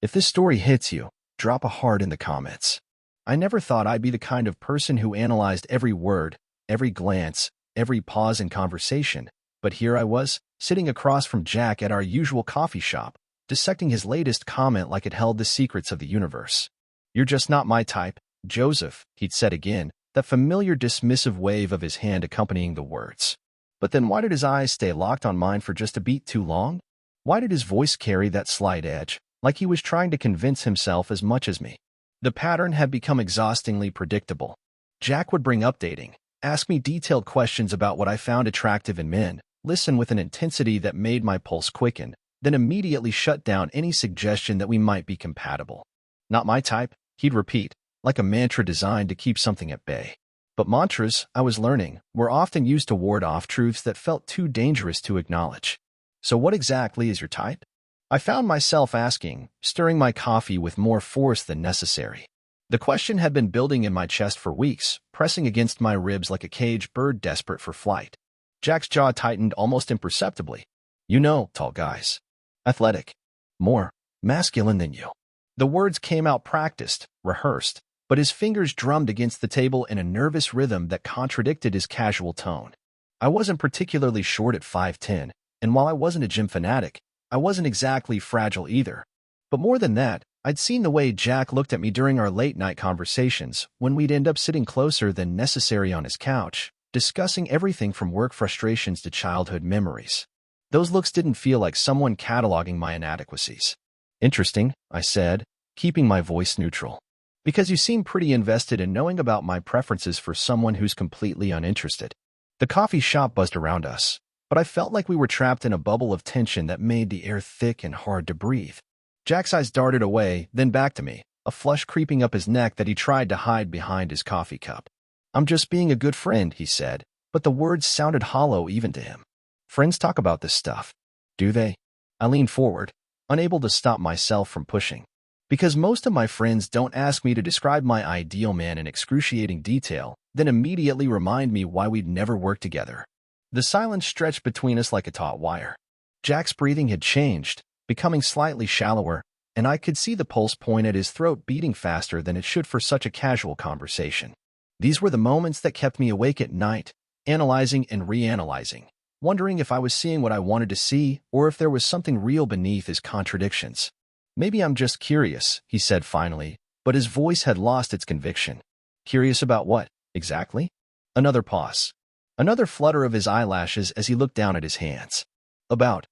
If this story hits you, drop a heart in the comments. I never thought I'd be the kind of person who analyzed every word, every glance, every pause in conversation, but here I was, sitting across from Jack at our usual coffee shop, dissecting his latest comment like it held the secrets of the universe. "You're just not my type, Joseph," he'd said again, that familiar dismissive wave of his hand accompanying the words. But then why did his eyes stay locked on mine for just a beat too long? Why did his voice carry that slight edge, like he was trying to convince himself as much as me? The pattern had become exhaustingly predictable. Jack would bring updating, ask me detailed questions about what I found attractive in men, listen with an intensity that made my pulse quicken, then immediately shut down any suggestion that we might be compatible. "Not my type," he'd repeat, like a mantra designed to keep something at bay. But mantras, I was learning, were often used to ward off truths that felt too dangerous to acknowledge. "So what exactly is your type?" I found myself asking, stirring my coffee with more force than necessary. The question had been building in my chest for weeks, pressing against my ribs like a caged bird desperate for flight. Jack's jaw tightened almost imperceptibly. "You know, tall guys. Athletic. More masculine than you." The words came out practiced, rehearsed, but his fingers drummed against the table in a nervous rhythm that contradicted his casual tone. I wasn't particularly short at 5'10", and while I wasn't a gym fanatic, I wasn't exactly fragile either. But more than that, I'd seen the way Jack looked at me during our late-night conversations, when we'd end up sitting closer than necessary on his couch, discussing everything from work frustrations to childhood memories. Those looks didn't feel like someone cataloging my inadequacies. "Interesting," I said, keeping my voice neutral. "Because you seem pretty invested in knowing about my preferences for someone who's completely uninterested." The coffee shop buzzed around us, but I felt like we were trapped in a bubble of tension that made the air thick and hard to breathe. Jack's eyes darted away, then back to me, a flush creeping up his neck that he tried to hide behind his coffee cup. "I'm just being a good friend," he said, but the words sounded hollow even to him. "Friends talk about this stuff, do they?" I leaned forward, unable to stop myself from pushing. "Because most of my friends don't ask me to describe my ideal man in excruciating detail, then immediately remind me why we'd never work together." The silence stretched between us like a taut wire. Jack's breathing had changed, becoming slightly shallower, and I could see the pulse point at his throat beating faster than it should for such a casual conversation. These were the moments that kept me awake at night, analyzing and reanalyzing, wondering if I was seeing what I wanted to see or if there was something real beneath his contradictions. "Maybe I'm just curious," he said finally, but his voice had lost its conviction. "Curious about what, exactly?" Another pause. Another flutter of his eyelashes as he looked down at his hands. About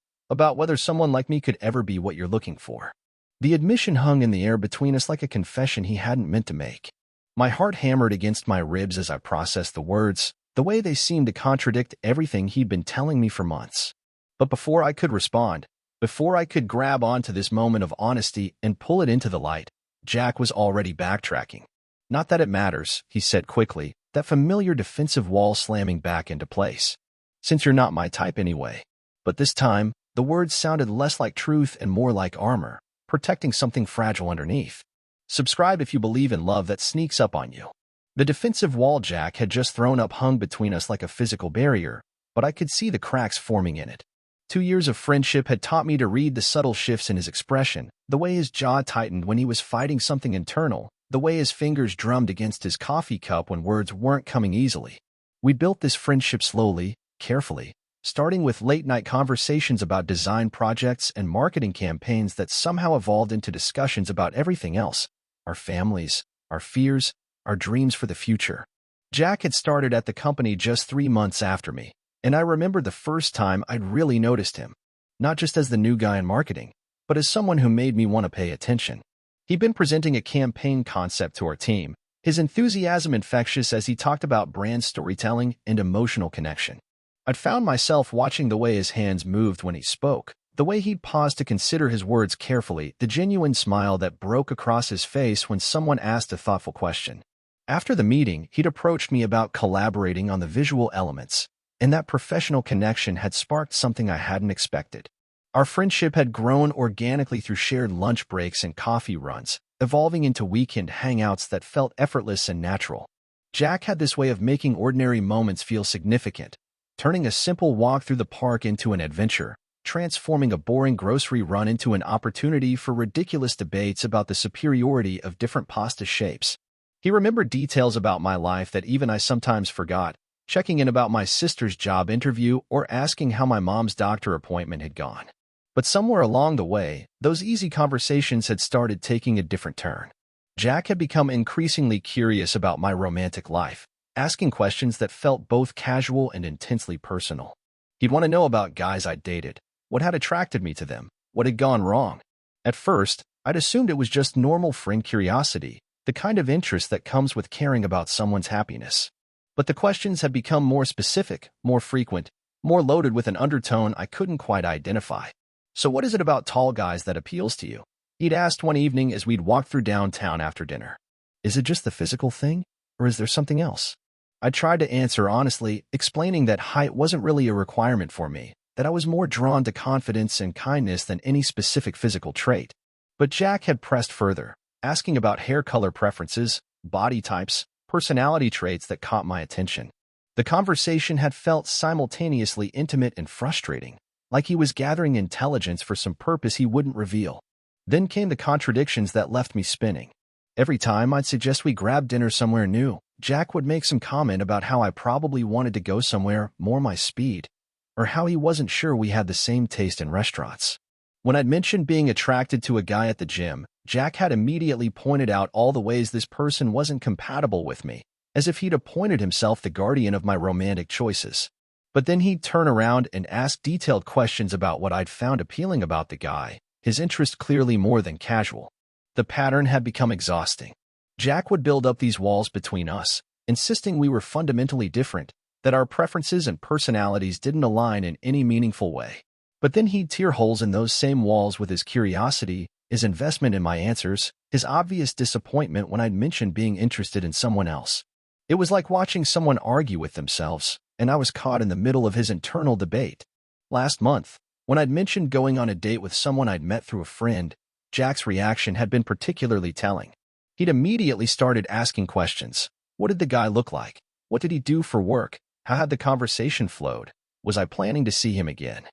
whether someone like me could ever be what you're looking for." The admission hung in the air between us like a confession he hadn't meant to make. My heart hammered against my ribs as I processed the words, the way they seemed to contradict everything he'd been telling me for months. But before I could respond, before I could grab onto this moment of honesty and pull it into the light, Jack was already backtracking. "Not that it matters," he said quickly, that familiar defensive wall slamming back into place. "Since you're not my type anyway." But this time, the words sounded less like truth and more like armor, protecting something fragile underneath. "Subscribe if you believe in love that sneaks up on you." The defensive wall Jack had just thrown up hung between us like a physical barrier, but I could see the cracks forming in it. 2 years of friendship had taught me to read the subtle shifts in his expression, the way his jaw tightened when he was fighting something internal, the way his fingers drummed against his coffee cup when words weren't coming easily. We built this friendship slowly, carefully, starting with late-night conversations about design projects and marketing campaigns that somehow evolved into discussions about everything else: our families, our fears, our dreams for the future. Jack had started at the company just 3 months after me, and I remember the first time I'd really noticed him, not just as the new guy in marketing, but as someone who made me want to pay attention. He'd been presenting a campaign concept to our team, his enthusiasm infectious as he talked about brand storytelling and emotional connection. I'd found myself watching the way his hands moved when he spoke, the way he'd pause to consider his words carefully, the genuine smile that broke across his face when someone asked a thoughtful question. After the meeting, he'd approached me about collaborating on the visual elements, and that professional connection had sparked something I hadn't expected. Our friendship had grown organically through shared lunch breaks and coffee runs, evolving into weekend hangouts that felt effortless and natural. Jack had this way of making ordinary moments feel significant, turning a simple walk through the park into an adventure, transforming a boring grocery run into an opportunity for ridiculous debates about the superiority of different pasta shapes. He remembered details about my life that even I sometimes forgot, checking in about my sister's job interview or asking how my mom's doctor appointment had gone. But somewhere along the way, those easy conversations had started taking a different turn. Jack had become increasingly curious about my romantic life, asking questions that felt both casual and intensely personal. He'd want to know about guys I'd dated, what had attracted me to them, what had gone wrong. At first, I'd assumed it was just normal friend curiosity, the kind of interest that comes with caring about someone's happiness. But the questions had become more specific, more frequent, more loaded with an undertone I couldn't quite identify. "So what is it about tall guys that appeals to you?" he'd asked one evening as we'd walked through downtown after dinner. "Is it just the physical thing, or is there something else?" I tried to answer honestly, explaining that height wasn't really a requirement for me, that I was more drawn to confidence and kindness than any specific physical trait. But Jack had pressed further, asking about hair color preferences, body types, personality traits that caught my attention. The conversation had felt simultaneously intimate and frustrating, like he was gathering intelligence for some purpose he wouldn't reveal. Then came the contradictions that left me spinning. Every time I'd suggest we grab dinner somewhere new, Jack would make some comment about how I probably wanted to go somewhere more my speed, or how he wasn't sure we had the same taste in restaurants. When I'd mentioned being attracted to a guy at the gym, Jack had immediately pointed out all the ways this person wasn't compatible with me, as if he'd appointed himself the guardian of my romantic choices. But then he'd turn around and ask detailed questions about what I'd found appealing about the guy, his interest clearly more than casual. The pattern had become exhausting. Jack would build up these walls between us, insisting we were fundamentally different, that our preferences and personalities didn't align in any meaningful way. But then he'd tear holes in those same walls with his curiosity, his investment in my answers, his obvious disappointment when I'd mentioned being interested in someone else. It was like watching someone argue with themselves, and I was caught in the middle of his internal debate. Last month, when I'd mentioned going on a date with someone I'd met through a friend, Jack's reaction had been particularly telling. He'd immediately started asking questions. What did the guy look like? What did he do for work? How had the conversation flowed? Was I planning to see him again?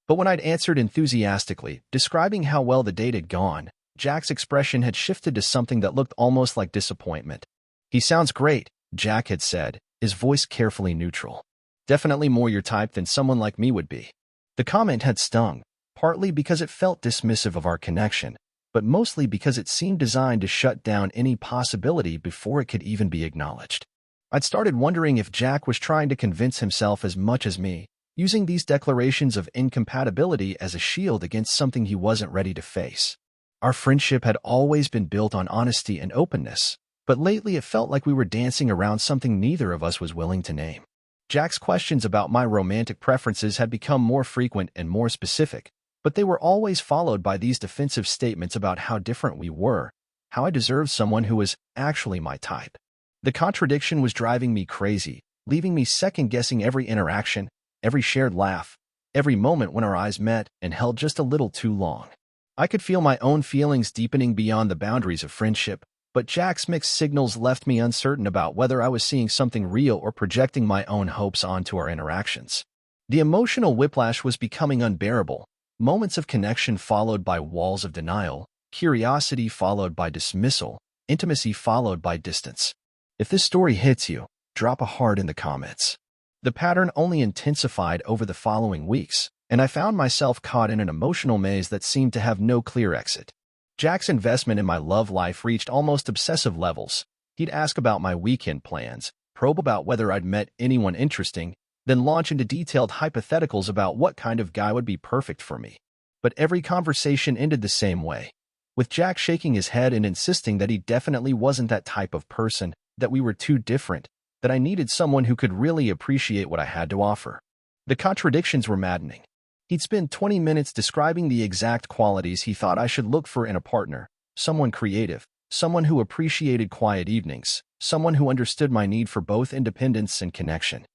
But when I'd answered enthusiastically, describing how well the date had gone, Jack's expression had shifted to something that looked almost like disappointment. "He sounds great," Jack had said, his voice carefully neutral. "Definitely more your type than someone like me would be." The comment had stung, partly because it felt dismissive of our connection, but mostly because it seemed designed to shut down any possibility before it could even be acknowledged. I'd started wondering if Jack was trying to convince himself as much as me, using these declarations of incompatibility as a shield against something he wasn't ready to face. Our friendship had always been built on honesty and openness, but lately it felt like we were dancing around something neither of us was willing to name. Jack's questions about my romantic preferences had become more frequent and more specific, but they were always followed by these defensive statements about how different we were, how I deserved someone who was actually my type. The contradiction was driving me crazy, leaving me second-guessing every interaction, every shared laugh, every moment when our eyes met and held just a little too long. I could feel my own feelings deepening beyond the boundaries of friendship, but Jack's mixed signals left me uncertain about whether I was seeing something real or projecting my own hopes onto our interactions. The emotional whiplash was becoming unbearable, moments of connection followed by walls of denial, curiosity followed by dismissal, intimacy followed by distance. If this story hits you, drop a heart in the comments. The pattern only intensified over the following weeks, and I found myself caught in an emotional maze that seemed to have no clear exit. Jack's investment in my love life reached almost obsessive levels. He'd ask about my weekend plans, probe about whether I'd met anyone interesting, then launch into detailed hypotheticals about what kind of guy would be perfect for me. But every conversation ended the same way, with Jack shaking his head and insisting that he definitely wasn't that type of person, that we were too different, that I needed someone who could really appreciate what I had to offer. The contradictions were maddening. He'd spend 20 minutes describing the exact qualities he thought I should look for in a partner: someone creative, someone who appreciated quiet evenings, someone who understood my need for both independence and connection.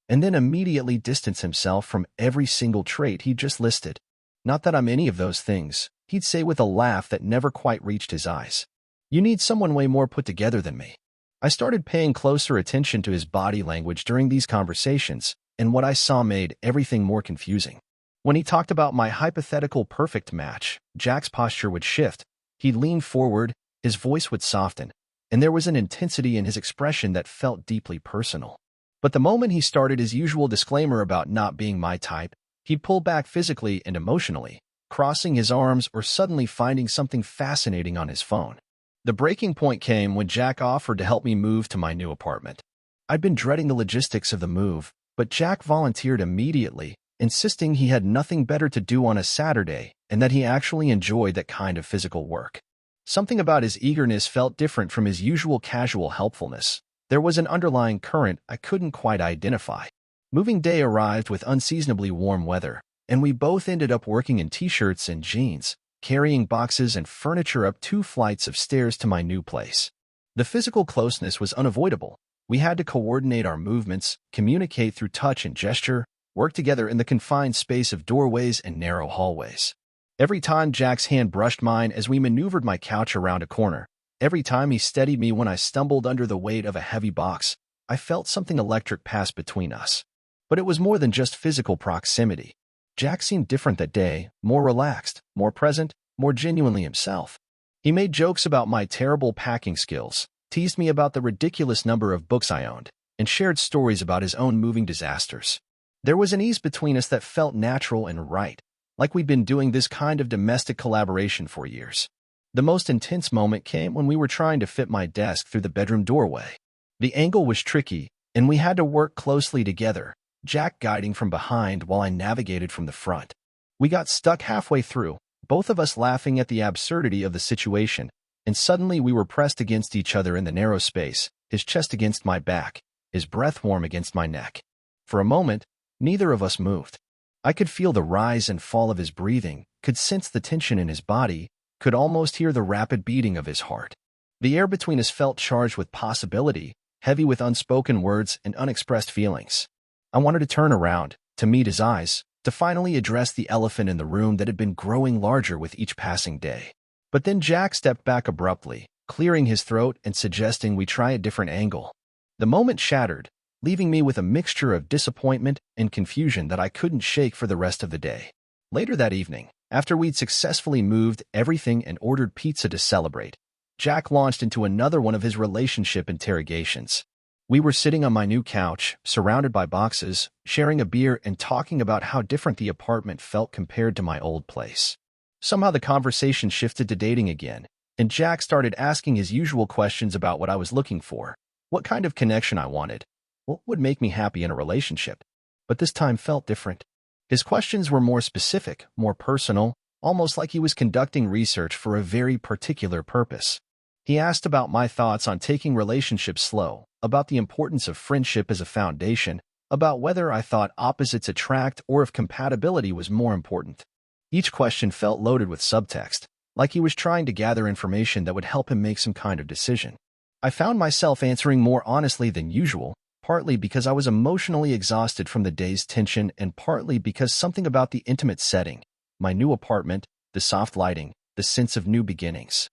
And then immediately distance himself from every single trait he'd just listed. "Not that I'm any of those things," he'd say with a laugh that never quite reached his eyes. "You need someone way more put together than me." I started paying closer attention to his body language during these conversations, and what I saw made everything more confusing. When he talked about my hypothetical perfect match, Jack's posture would shift. He'd lean forward, his voice would soften, and there was an intensity in his expression that felt deeply personal. But the moment he started his usual disclaimer about not being my type, he'd pull back physically and emotionally, crossing his arms or suddenly finding something fascinating on his phone. The breaking point came when Jack offered to help me move to my new apartment. I'd been dreading the logistics of the move, but Jack volunteered immediately, insisting he had nothing better to do on a Saturday and that he actually enjoyed that kind of physical work. Something about his eagerness felt different from his usual casual helpfulness. There was an underlying current I couldn't quite identify. Moving day arrived with unseasonably warm weather, and we both ended up working in t-shirts and jeans, carrying boxes and furniture up 2 flights of stairs to my new place. The physical closeness was unavoidable. We had to coordinate our movements, communicate through touch and gesture, work together in the confined space of doorways and narrow hallways. Every time Jack's hand brushed mine as we maneuvered my couch around a corner, every time he steadied me when I stumbled under the weight of a heavy box, I felt something electric pass between us. But it was more than just physical proximity. Jack seemed different that day, more relaxed, more present, more genuinely himself. He made jokes about my terrible packing skills, teased me about the ridiculous number of books I owned, and shared stories about his own moving disasters. There was an ease between us that felt natural and right, like we'd been doing this kind of domestic collaboration for years. The most intense moment came when we were trying to fit my desk through the bedroom doorway. The angle was tricky, and we had to work closely together, Jack guiding from behind while I navigated from the front. We got stuck halfway through, both of us laughing at the absurdity of the situation, and suddenly we were pressed against each other in the narrow space, his chest against my back, his breath warm against my neck. For a moment, neither of us moved. I could feel the rise and fall of his breathing, could sense the tension in his body, could almost hear the rapid beating of his heart. The air between us felt charged with possibility, heavy with unspoken words and unexpressed feelings. I wanted to turn around, to meet his eyes, to finally address the elephant in the room that had been growing larger with each passing day. But then Jack stepped back abruptly, clearing his throat and suggesting we try a different angle. The moment shattered, leaving me with a mixture of disappointment and confusion that I couldn't shake for the rest of the day. Later that evening, after we'd successfully moved everything and ordered pizza to celebrate, Jack launched into another one of his relationship interrogations. We were sitting on my new couch, surrounded by boxes, sharing a beer and talking about how different the apartment felt compared to my old place. Somehow the conversation shifted to dating again, and Jack started asking his usual questions about what I was looking for, what kind of connection I wanted, what would make me happy in a relationship. But this time felt different. His questions were more specific, more personal, almost like he was conducting research for a very particular purpose. He asked about my thoughts on taking relationships slow, about the importance of friendship as a foundation, about whether I thought opposites attract or if compatibility was more important. Each question felt loaded with subtext, like he was trying to gather information that would help him make some kind of decision. I found myself answering more honestly than usual, partly because I was emotionally exhausted from the day's tension and partly because something about the intimate setting, my new apartment, the soft lighting, the sense of new beginnings,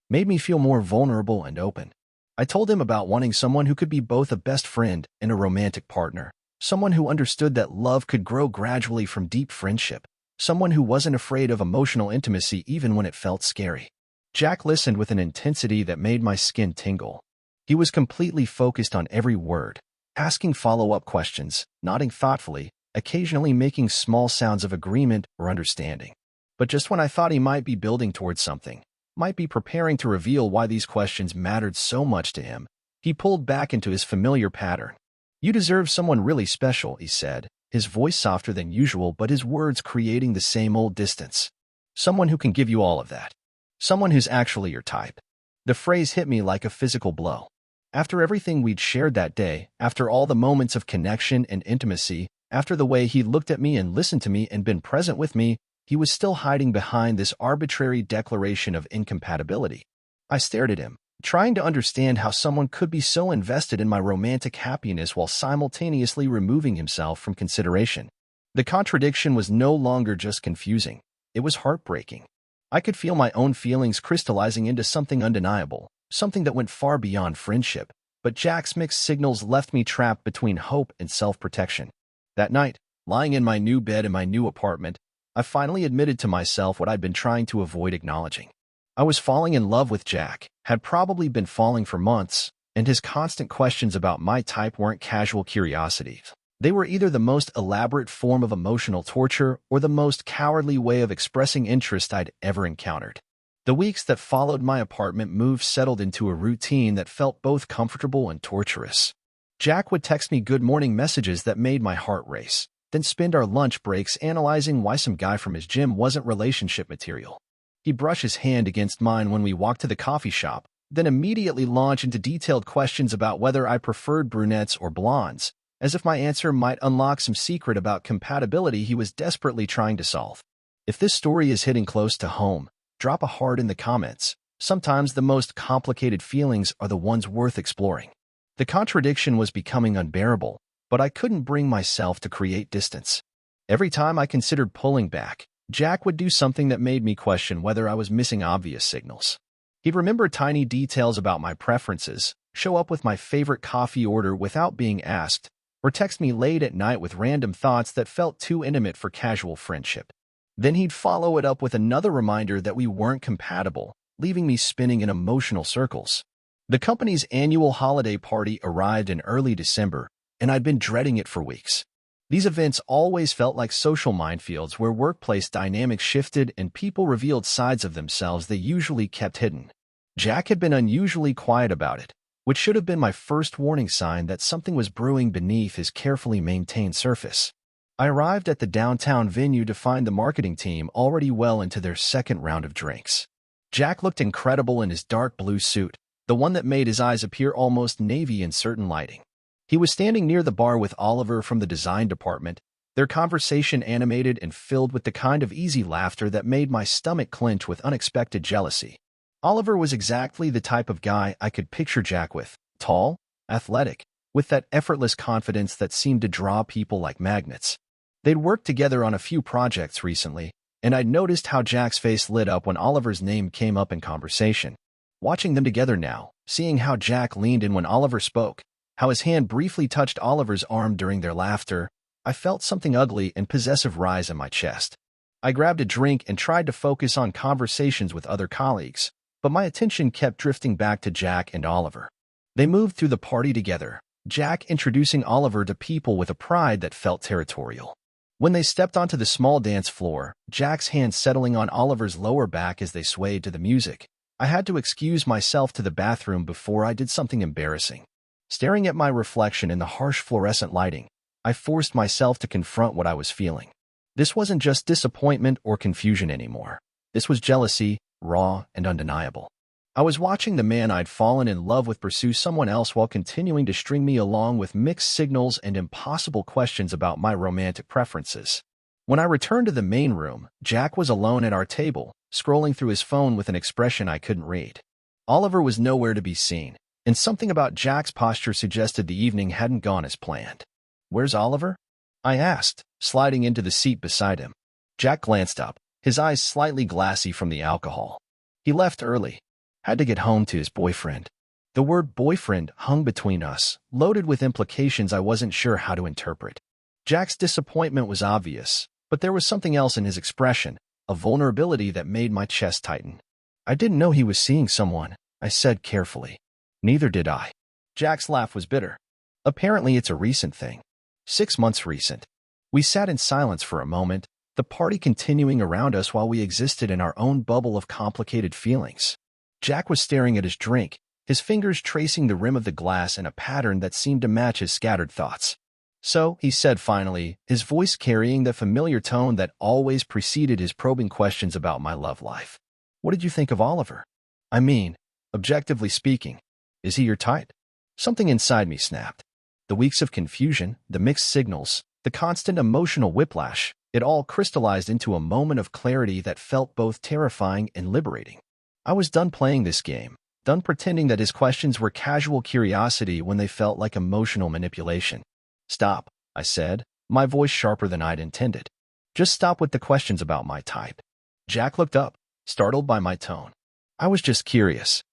made me feel more vulnerable and open. I told him about wanting someone who could be both a best friend and a romantic partner, someone who understood that love could grow gradually from deep friendship, someone who wasn't afraid of emotional intimacy even when it felt scary. Jack listened with an intensity that made my skin tingle. He was completely focused on every word, asking follow-up questions, nodding thoughtfully, occasionally making small sounds of agreement or understanding. But just when I thought he might be building towards something, might be preparing to reveal why these questions mattered so much to him, he pulled back into his familiar pattern. "You deserve someone really special," he said, his voice softer than usual but his words creating the same old distance. "Someone who can give you all of that. Someone who's actually your type." The phrase hit me like a physical blow. After everything we'd shared that day, after all the moments of connection and intimacy, after the way he looked at me and listened to me and been present with me, he was still hiding behind this arbitrary declaration of incompatibility. I stared at him, trying to understand how someone could be so invested in my romantic happiness while simultaneously removing himself from consideration. The contradiction was no longer just confusing. It was heartbreaking. I could feel my own feelings crystallizing into something undeniable, something that went far beyond friendship, but Jack's mixed signals left me trapped between hope and self-protection. That night, Lying in my new bed in my new apartment, I finally admitted to myself what I'd been trying to avoid acknowledging. I was falling in love with Jack, had probably been falling for months, and his constant questions about my type weren't casual curiosities. They were either the most elaborate form of emotional torture or the most cowardly way of expressing interest I'd ever encountered. The weeks that followed my apartment move settled into a routine that felt both comfortable and torturous. Jack would text me good morning messages that made my heart race, then spend our lunch breaks analyzing why some guy from his gym wasn't relationship material. He'd brush his hand against mine when we walked to the coffee shop, then immediately launch into detailed questions about whether I preferred brunettes or blondes, as if my answer might unlock some secret about compatibility he was desperately trying to solve. If this story is hitting close to home, drop a heart in the comments. Sometimes the most complicated feelings are the ones worth exploring. The contradiction was becoming unbearable, but I couldn't bring myself to create distance. Every time I considered pulling back, Jack would do something that made me question whether I was missing obvious signals. He'd remember tiny details about my preferences, show up with my favorite coffee order without being asked, or text me late at night with random thoughts that felt too intimate for casual friendship. Then he'd follow it up with another reminder that we weren't compatible, leaving me spinning in emotional circles. The company's annual holiday party arrived in early December, and I'd been dreading it for weeks. These events always felt like social minefields where workplace dynamics shifted and people revealed sides of themselves they usually kept hidden. Jack had been unusually quiet about it, which should have been my first warning sign that something was brewing beneath his carefully maintained surface. I arrived at the downtown venue to find the marketing team already well into their second round of drinks. Jack looked incredible in his dark blue suit, the one that made his eyes appear almost navy in certain lighting. He was standing near the bar with Oliver from the design department, their conversation animated and filled with the kind of easy laughter that made my stomach clench with unexpected jealousy. Oliver was exactly the type of guy I could picture Jack with, tall, athletic, with that effortless confidence that seemed to draw people like magnets. They'd worked together on a few projects recently, and I'd noticed how Jack's face lit up when Oliver's name came up in conversation. Watching them together now, seeing how Jack leaned in when Oliver spoke, how his hand briefly touched Oliver's arm during their laughter, I felt something ugly and possessive rise in my chest. I grabbed a drink and tried to focus on conversations with other colleagues, but my attention kept drifting back to Jack and Oliver. They moved through the party together, Jack introducing Oliver to people with a pride that felt territorial. When they stepped onto the small dance floor, Jack's hand settling on Oliver's lower back as they swayed to the music, I had to excuse myself to the bathroom before I did something embarrassing. Staring at my reflection in the harsh fluorescent lighting, I forced myself to confront what I was feeling. This wasn't just disappointment or confusion anymore. This was jealousy, raw and undeniable. I was watching the man I'd fallen in love with pursue someone else while continuing to string me along with mixed signals and impossible questions about my romantic preferences. When I returned to the main room, Jack was alone at our table, scrolling through his phone with an expression I couldn't read. Oliver was nowhere to be seen, and something about Jack's posture suggested the evening hadn't gone as planned. "Where's Oliver?" I asked, sliding into the seat beside him. Jack glanced up, his eyes slightly glassy from the alcohol. "He left early. Had to get home to his boyfriend." The word boyfriend hung between us, loaded with implications I wasn't sure how to interpret. Jack's disappointment was obvious, but there was something else in his expression, a vulnerability that made my chest tighten. "I didn't know he was seeing someone," I said carefully. "Neither did I." Jack's laugh was bitter. "Apparently it's a recent thing. 6 months recent." We sat in silence for a moment, the party continuing around us while we existed in our own bubble of complicated feelings. Jack was staring at his drink, his fingers tracing the rim of the glass in a pattern that seemed to match his scattered thoughts. "So," he said finally, his voice carrying the familiar tone that always preceded his probing questions about my love life. "What did you think of Oliver? I mean, objectively speaking, is he your type?" Something inside me snapped. The weeks of confusion, the mixed signals, the constant emotional whiplash, it all crystallized into a moment of clarity that felt both terrifying and liberating. I was done playing this game, done pretending that his questions were casual curiosity when they felt like emotional manipulation. "Stop," I said, my voice sharper than I'd intended. "Just stop with the questions about my type." Jack looked up, startled by my tone. "I was just curious."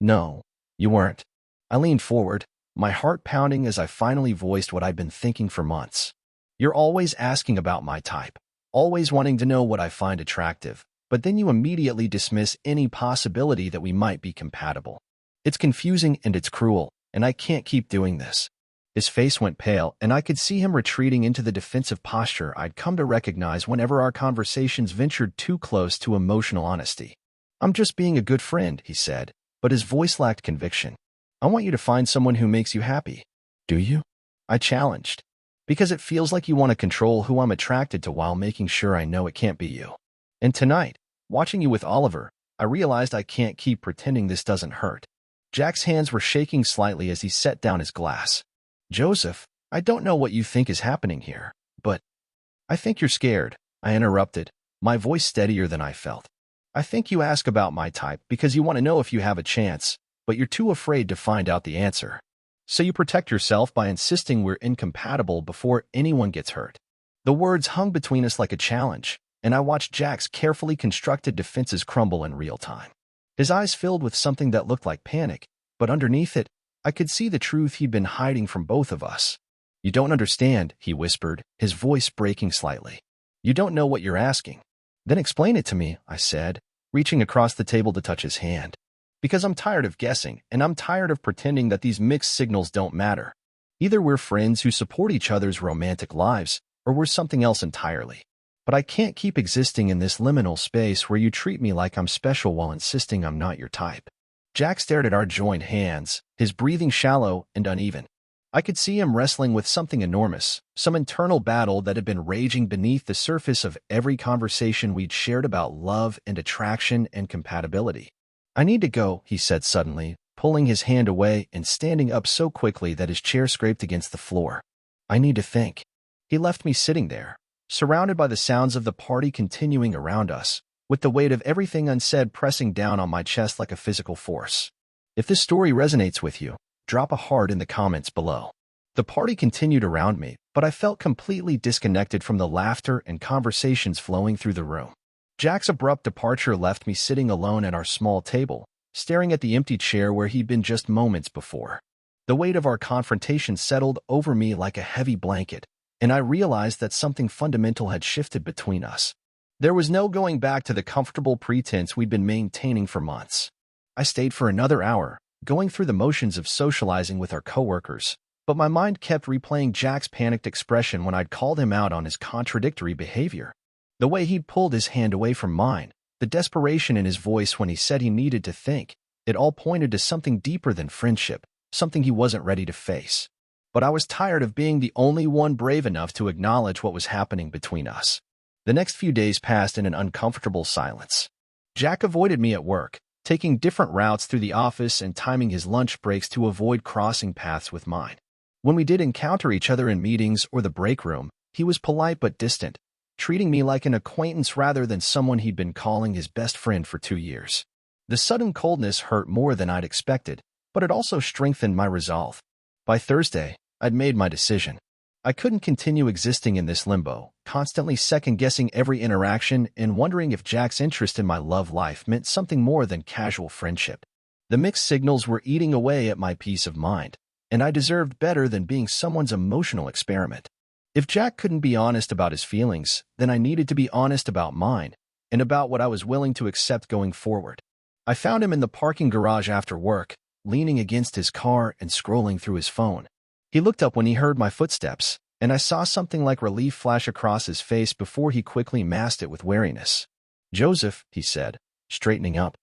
"No, you weren't." I leaned forward, my heart pounding as I finally voiced what I'd been thinking for months. You're always asking about my type, always wanting to know what I find attractive, but then you immediately dismiss any possibility that we might be compatible. It's confusing and it's cruel, and I can't keep doing this." His face went pale, and I could see him retreating into the defensive posture I'd come to recognize whenever our conversations ventured too close to emotional honesty. "I'm just being a good friend," he said, but his voice lacked conviction. "I want you to find someone who makes you happy." "Do you?" I challenged. "Because it feels like you want to control who I'm attracted to while making sure I know it can't be you. And tonight, watching you with Oliver, I realized I can't keep pretending this doesn't hurt." Jack's hands were shaking slightly as he set down his glass. "Joseph, I don't know what you think is happening here, but—" "I think you're scared," I interrupted, my voice steadier than I felt. "I think you ask about my type because you want to know if you have a chance, but you're too afraid to find out the answer. So you protect yourself by insisting we're incompatible before anyone gets hurt." The words hung between us like a challenge, and I watched Jack's carefully constructed defenses crumble in real time. His eyes filled with something that looked like panic, but underneath it, I could see the truth he'd been hiding from both of us. "You don't understand," he whispered, his voice breaking slightly. "You don't know what you're asking." "Then explain it to me," I said, reaching across the table to touch his hand. "Because I'm tired of guessing, and I'm tired of pretending that these mixed signals don't matter. Either we're friends who support each other's romantic lives, or we're something else entirely. But I can't keep existing in this liminal space where you treat me like I'm special while insisting I'm not your type." Jack stared at our joined hands, his breathing shallow and uneven. I could see him wrestling with something enormous, some internal battle that had been raging beneath the surface of every conversation we'd shared about love and attraction and compatibility. "I need to go," he said suddenly, pulling his hand away and standing up so quickly that his chair scraped against the floor. "I need to think." He left me sitting there, surrounded by the sounds of the party continuing around us, with the weight of everything unsaid pressing down on my chest like a physical force. If this story resonates with you, drop a heart in the comments below. The party continued around me, but I felt completely disconnected from the laughter and conversations flowing through the room. Jack's abrupt departure left me sitting alone at our small table, staring at the empty chair where he'd been just moments before. The weight of our confrontation settled over me like a heavy blanket, and I realized that something fundamental had shifted between us. There was no going back to the comfortable pretense we'd been maintaining for months. I stayed for another hour, going through the motions of socializing with our coworkers, but my mind kept replaying Jack's panicked expression when I'd called him out on his contradictory behavior. The way he'd pulled his hand away from mine, the desperation in his voice when he said he needed to think, it all pointed to something deeper than friendship, something he wasn't ready to face. But I was tired of being the only one brave enough to acknowledge what was happening between us. The next few days passed in an uncomfortable silence. Jack avoided me at work, taking different routes through the office and timing his lunch breaks to avoid crossing paths with mine. When we did encounter each other in meetings or the break room, he was polite but distant, treating me like an acquaintance rather than someone he'd been calling his best friend for 2 years. The sudden coldness hurt more than I'd expected, but it also strengthened my resolve. By Thursday, I'd made my decision. I couldn't continue existing in this limbo, constantly second-guessing every interaction and wondering if Jack's interest in my love life meant something more than casual friendship. The mixed signals were eating away at my peace of mind, and I deserved better than being someone's emotional experiment. If Jack couldn't be honest about his feelings, then I needed to be honest about mine, and about what I was willing to accept going forward. I found him in the parking garage after work, leaning against his car and scrolling through his phone. He looked up when he heard my footsteps, and I saw something like relief flash across his face before he quickly masked it with wariness. "Joseph," he said, straightening up.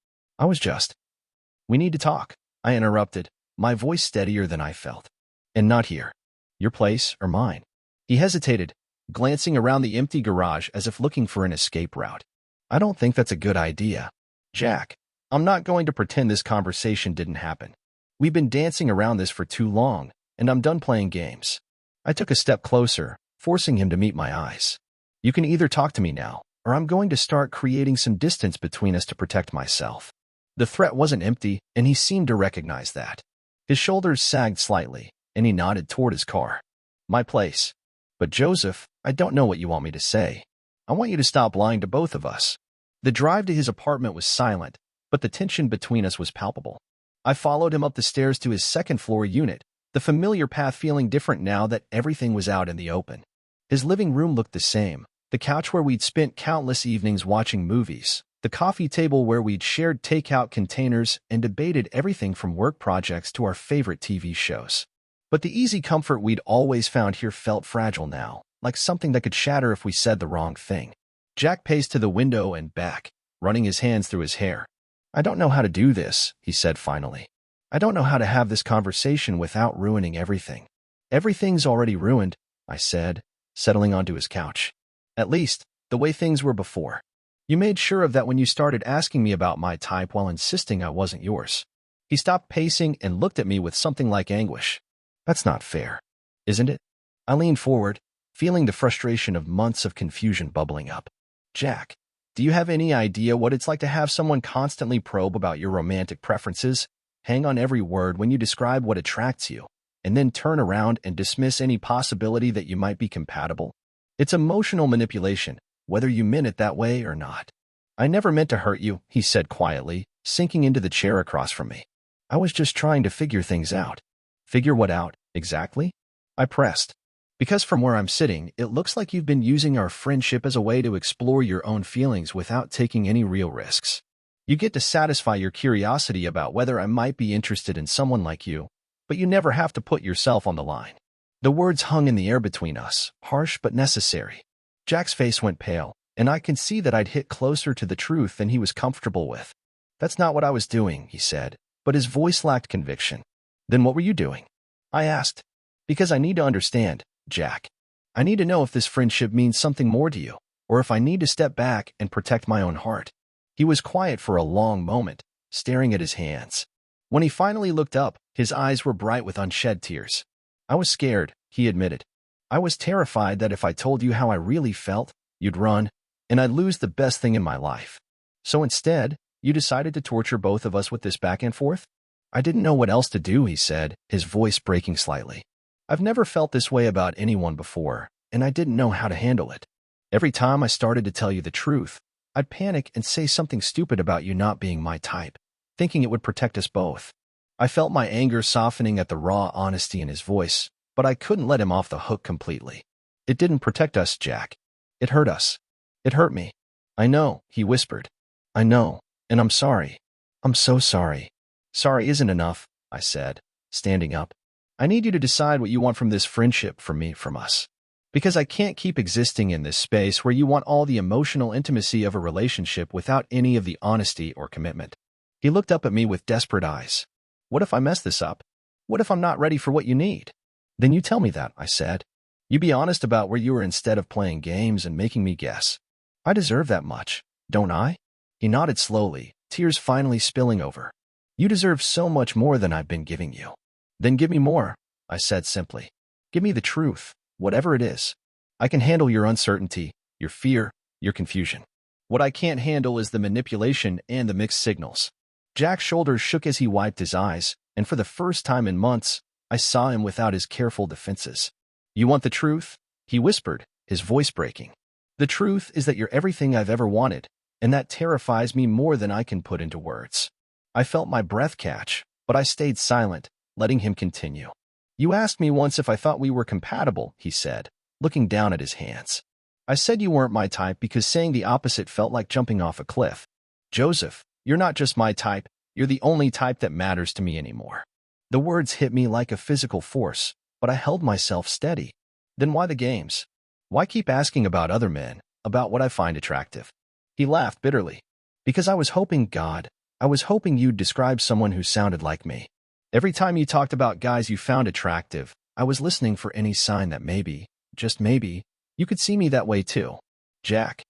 "We need to talk," I interrupted, my voice steadier than I felt. "And not here. Your place or mine?" He hesitated, glancing around the empty garage as if looking for an escape route. "I don't think that's a good idea. Jack, I'm not going to pretend this conversation didn't happen. We've been dancing around this for too long, and I'm done playing games." I took a step closer, forcing him to meet my eyes. "You can either talk to me now, or I'm going to start creating some distance between us to protect myself." The threat wasn't empty, and he seemed to recognize that. His shoulders sagged slightly, and he nodded toward his car. "My place. But Joseph, I don't know what you want me to say. I want you to stop lying to both of us." The drive to his apartment was silent, but the tension between us was palpable. I followed him up the stairs to his second-floor unit, the familiar path feeling different now that everything was out in the open. His living room looked the same, the couch where we'd spent countless evenings watching movies, the coffee table where we'd shared takeout containers and debated everything from work projects to our favorite TV shows. But the easy comfort we'd always found here felt fragile now, like something that could shatter if we said the wrong thing. Jack paced to the window and back, running his hands through his hair. "I don't know how to do this," he said finally. "I don't know how to have this conversation without ruining everything." "Everything's already ruined," I said, settling onto his couch. "At least, the way things were before. You made sure of that when you started asking me about my type while insisting I wasn't yours." He stopped pacing and looked at me with something like anguish. "That's not fair, isn't it?" I leaned forward, feeling the frustration of months of confusion bubbling up. "Jack, do you have any idea what it's like to have someone constantly probe about your romantic preferences, hang on every word when you describe what attracts you, and then turn around and dismiss any possibility that you might be compatible? It's emotional manipulation, whether you meant it that way or not." "I never meant to hurt you," he said quietly, sinking into the chair across from me. "I was just trying to figure things out." "Figure what out, exactly?" I pressed. "Because from where I'm sitting, it looks like you've been using our friendship as a way to explore your own feelings without taking any real risks. You get to satisfy your curiosity about whether I might be interested in someone like you, but you never have to put yourself on the line." The words hung in the air between us, harsh but necessary. Jack's face went pale, and I could see that I'd hit closer to the truth than he was comfortable with. "That's not what I was doing," he said, but his voice lacked conviction. "Then what were you doing?" I asked. "Because I need to understand, Jack. I need to know if this friendship means something more to you, or if I need to step back and protect my own heart." He was quiet for a long moment, staring at his hands. When he finally looked up, his eyes were bright with unshed tears. "I was scared," he admitted. "I was terrified that if I told you how I really felt, you'd run, and I'd lose the best thing in my life. So instead, you decided to torture both of us with this back and forth?" "I didn't know what else to do," he said, his voice breaking slightly. "I've never felt this way about anyone before, and I didn't know how to handle it. Every time I started to tell you the truth, I'd panic and say something stupid about you not being my type, thinking it would protect us both." I felt my anger softening at the raw honesty in his voice, but I couldn't let him off the hook completely. "It didn't protect us, Jack. It hurt us. It hurt me." "I know," he whispered. "I know, and I'm sorry. I'm so sorry." "Sorry isn't enough," I said, standing up. "I need you to decide what you want from this friendship, from me, from us. Because I can't keep existing in this space where you want all the emotional intimacy of a relationship without any of the honesty or commitment." He looked up at me with desperate eyes. "What if I mess this up? What if I'm not ready for what you need?" "Then you tell me that," I said. "You be honest about where you are instead of playing games and making me guess. I deserve that much, don't I?" He nodded slowly, tears finally spilling over. "You deserve so much more than I've been giving you." "Then give me more," I said simply. "Give me the truth, whatever it is. I can handle your uncertainty, your fear, your confusion. What I can't handle is the manipulation and the mixed signals." Jack's shoulders shook as he wiped his eyes, and for the first time in months, I saw him without his careful defenses. "You want the truth?" he whispered, his voice breaking. "The truth is that you're everything I've ever wanted, and that terrifies me more than I can put into words." I felt my breath catch, but I stayed silent, letting him continue. "You asked me once if I thought we were compatible," he said, looking down at his hands. "I said you weren't my type because saying the opposite felt like jumping off a cliff. Joseph, you're not just my type, you're the only type that matters to me anymore." The words hit me like a physical force, but I held myself steady. "Then why the games? Why keep asking about other men, about what I find attractive?" He laughed bitterly. "Because I was hoping, God, I was hoping you'd describe someone who sounded like me. Every time you talked about guys you found attractive, I was listening for any sign that maybe, just maybe, you could see me that way too. Jack."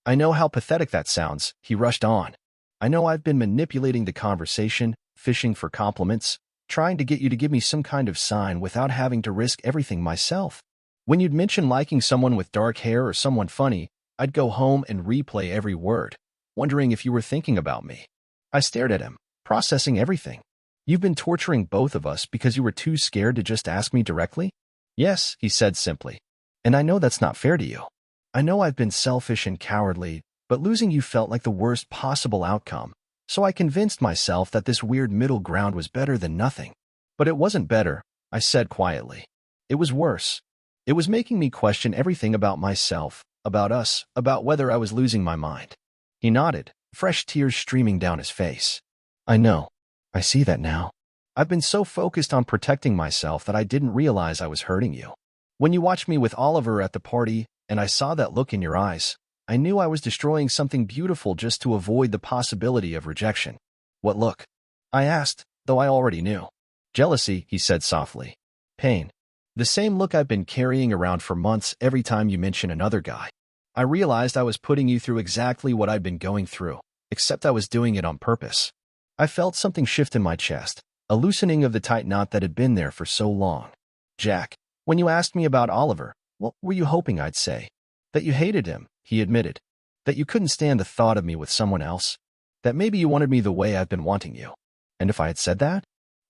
"I know how pathetic that sounds," he rushed on. "I know I've been manipulating the conversation, fishing for compliments, trying to get you to give me some kind of sign without having to risk everything myself. When you'd mention liking someone with dark hair or someone funny, I'd go home and replay every word, wondering if you were thinking about me." I stared at him, processing everything. "You've been torturing both of us because you were too scared to just ask me directly?" "Yes," he said simply. "And I know that's not fair to you. I know I've been selfish and cowardly, but losing you felt like the worst possible outcome, so I convinced myself that this weird middle ground was better than nothing. But it wasn't better," I said quietly. "It was worse. It was making me question everything about myself, about us, about whether I was losing my mind. He nodded, fresh tears streaming down his face. I know. I see that now. I've been so focused on protecting myself that I didn't realize I was hurting you. When you watched me with Oliver at the party and I saw that look in your eyes, I knew I was destroying something beautiful just to avoid the possibility of rejection. What look? I asked, though I already knew. Jealousy, he said softly. Pain. The same look I've been carrying around for months every time you mention another guy. I realized I was putting you through exactly what I'd been going through, except I was doing it on purpose. I felt something shift in my chest, a loosening of the tight knot that had been there for so long. Jack, when you asked me about Oliver, what were you hoping I'd say? That you hated him, he admitted. That you couldn't stand the thought of me with someone else. That maybe you wanted me the way I've been wanting you. And if I had said that,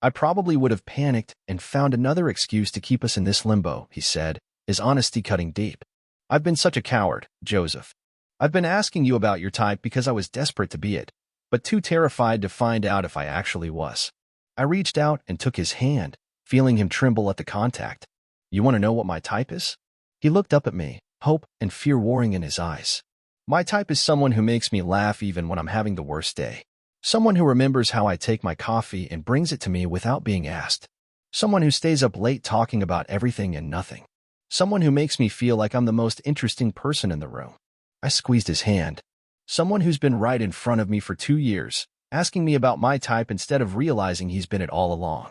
I probably would have panicked and found another excuse to keep us in this limbo, he said, his honesty cutting deep. I've been such a coward, Joseph. I've been asking you about your type because I was desperate to be it, but too terrified to find out if I actually was. I reached out and took his hand, feeling him tremble at the contact. You want to know what my type is? He looked up at me, hope and fear warring in his eyes. My type is someone who makes me laugh even when I'm having the worst day. Someone who remembers how I take my coffee and brings it to me without being asked. Someone who stays up late talking about everything and nothing. Someone who makes me feel like I'm the most interesting person in the room. I squeezed his hand. Someone who's been right in front of me for 2 years, asking me about my type instead of realizing he's been it all along.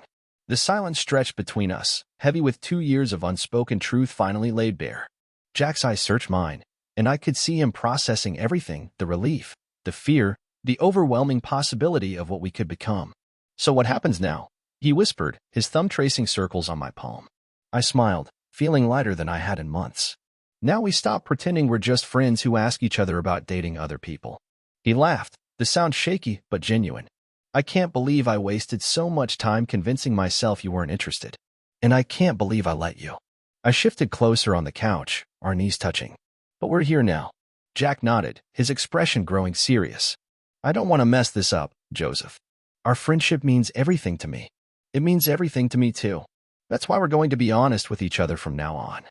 The silence stretched between us, heavy with 2 years of unspoken truth finally laid bare. Jack's eyes searched mine, and I could see him processing everything, the relief, the fear, the overwhelming possibility of what we could become. So what happens now? He whispered, his thumb tracing circles on my palm. I smiled, feeling lighter than I had in months. Now we stop pretending we're just friends who ask each other about dating other people. He laughed, the sound shaky but genuine. I can't believe I wasted so much time convincing myself you weren't interested. And I can't believe I let you. I shifted closer on the couch, our knees touching. But we're here now. Jack nodded, his expression growing serious. I don't want to mess this up, Joseph. Our friendship means everything to me. It means everything to me too. That's why we're going to be honest with each other from now on.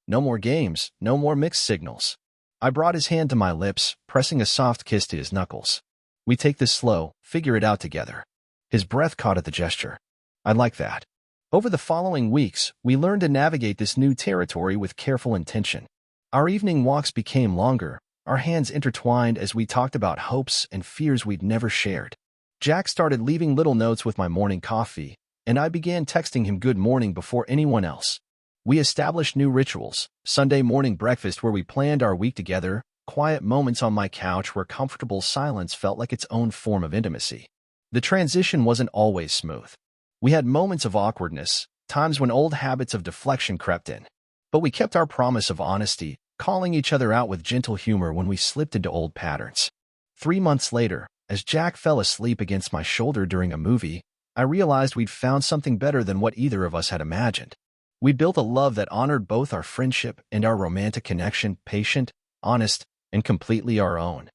No more games, no more mixed signals. I brought his hand to my lips, pressing a soft kiss to his knuckles. We take this slow, figure it out together. His breath caught at the gesture. I like that. Over the following weeks, we learned to navigate this new territory with careful intention. Our evening walks became longer, our hands intertwined as we talked about hopes and fears we'd never shared. Jack started leaving little notes with my morning coffee, and I began texting him good morning before anyone else. We established new rituals, Sunday morning breakfast where we planned our week together, quiet moments on my couch where comfortable silence felt like its own form of intimacy. The transition wasn't always smooth. We had moments of awkwardness, times when old habits of deflection crept in. But we kept our promise of honesty, calling each other out with gentle humor when we slipped into old patterns. 3 months later, as Jack fell asleep against my shoulder during a movie, I realized we'd found something better than what either of us had imagined. We'd built a love that honored both our friendship and our romantic connection, patient, honest, and completely our own.